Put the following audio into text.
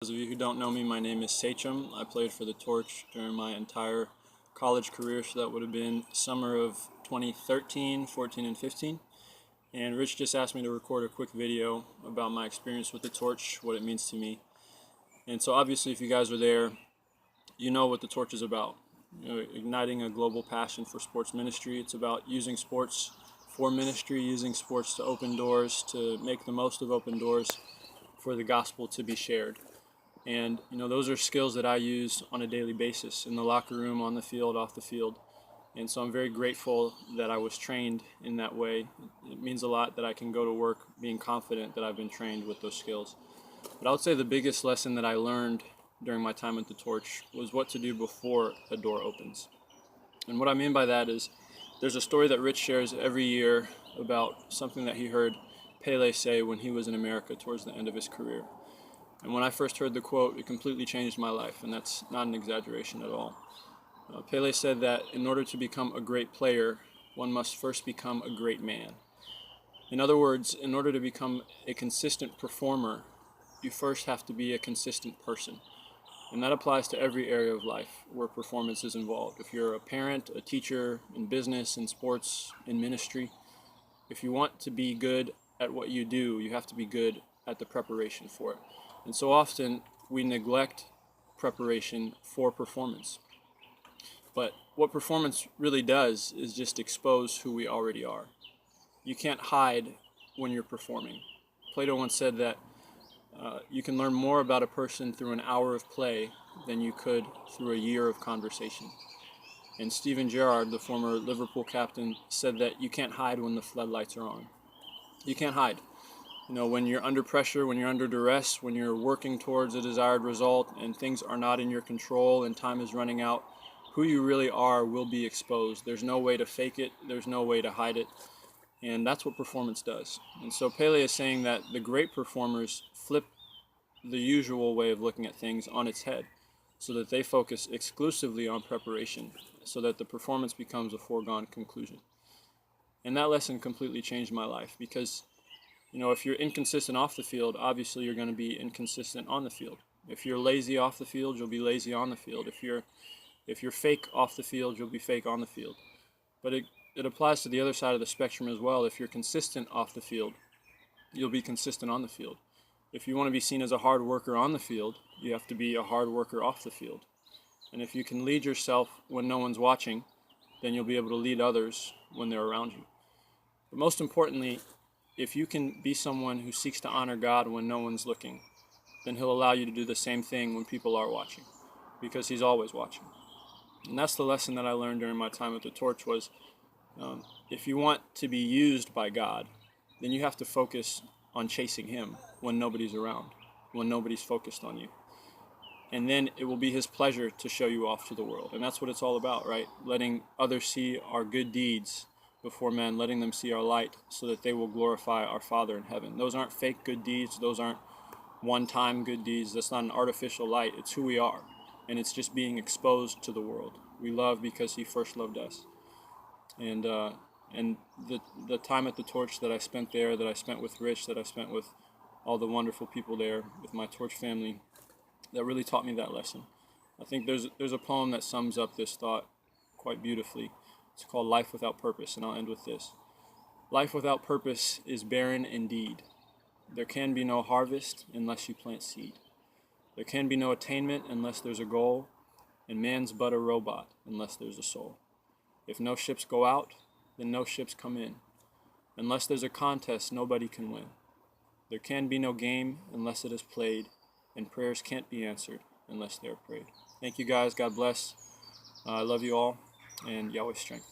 Those of you who don't know me, my name is Sachem. I played for the Torch during my entire college career, so that would have been summer of 2013, 14, and 15. And Rich just asked me to record a quick video about my experience with the Torch, what it means to me. And so obviously if you guys were there, you know what the Torch is about. Igniting a global passion for sports ministry. It's about using sports for ministry, using sports to open doors, to make the most of open doors for the gospel to be shared. And those are skills that I use on a daily basis in the locker room, on the field, off the field. And so I'm very grateful that I was trained in that way. It means a lot that I can go to work being confident that I've been trained with those skills. But I would say the biggest lesson that I learned during my time at the Torch was what to do before a door opens. And what I mean by that is there's a story that Rich shares every year about something that he heard Pele say when he was in America towards the end of his career. And when I first heard the quote, it completely changed my life, and that's not an exaggeration at all. Pele said that in order to become a great player, one must first become a great man. In other words, in order to become a consistent performer, you first have to be a consistent person. And that applies to every area of life where performance is involved. If you're a parent, a teacher, in business, in sports, in ministry, if you want to be good at what you do, you have to be good at the preparation for it. And so often we neglect preparation for performance. But what performance really does is just expose who we already are. You can't hide when you're performing. Plato once said that you can learn more about a person through an hour of play than you could through a year of conversation. And Steven Gerrard, the former Liverpool captain, said that you can't hide when the floodlights are on. You can't hide. When you're under pressure, when you're under duress, when you're working towards a desired result and things are not in your control and time is running out, who you really are will be exposed. There's no way to fake it. There's no way to hide it. And that's what performance does. And so Pele is saying that the great performers flip the usual way of looking at things on its head so that they focus exclusively on preparation so that the performance becomes a foregone conclusion. And that lesson completely changed my life because if you're inconsistent off the field, obviously you're going to be inconsistent on the field. If you're lazy off the field, you'll be lazy on the field. If you're fake off the field, you'll be fake on the field. But it applies to the other side of the spectrum as well. If you're consistent off the field, you'll be consistent on the field. If you want to be seen as a hard worker on the field, you have to be a hard worker off the field. And if you can lead yourself when no one's watching, then you'll be able to lead others when they're around you. But most importantly, if you can be someone who seeks to honor God when no one's looking, then He'll allow you to do the same thing when people are watching, because He's always watching. And that's the lesson that I learned during my time at the Torch was if you want to be used by God, then you have to focus on chasing Him when nobody's around, when nobody's focused on you. And then it will be His pleasure to show you off to the world. And that's what it's all about, right? Letting others see our good deeds before men, letting them see our light so that they will glorify our Father in heaven. Those aren't fake good deeds. Those aren't one-time good deeds. That's not an artificial light. It's who we are. And it's just being exposed to the world. We love because He first loved us. And the time at the Torch that I spent there, that I spent with Rich, that I spent with all the wonderful people there, with my Torch family, that really taught me that lesson. I think there's a poem that sums up this thought quite beautifully. It's called Life Without Purpose, and I'll end with this. Life without purpose is barren indeed. There can be no harvest unless you plant seed. There can be no attainment unless there's a goal, and man's but a robot unless there's a soul. If no ships go out, then no ships come in. Unless there's a contest, nobody can win. There can be no game unless it is played, and prayers can't be answered unless they're prayed. Thank you guys. God bless. I love you all, and Yahweh's strength.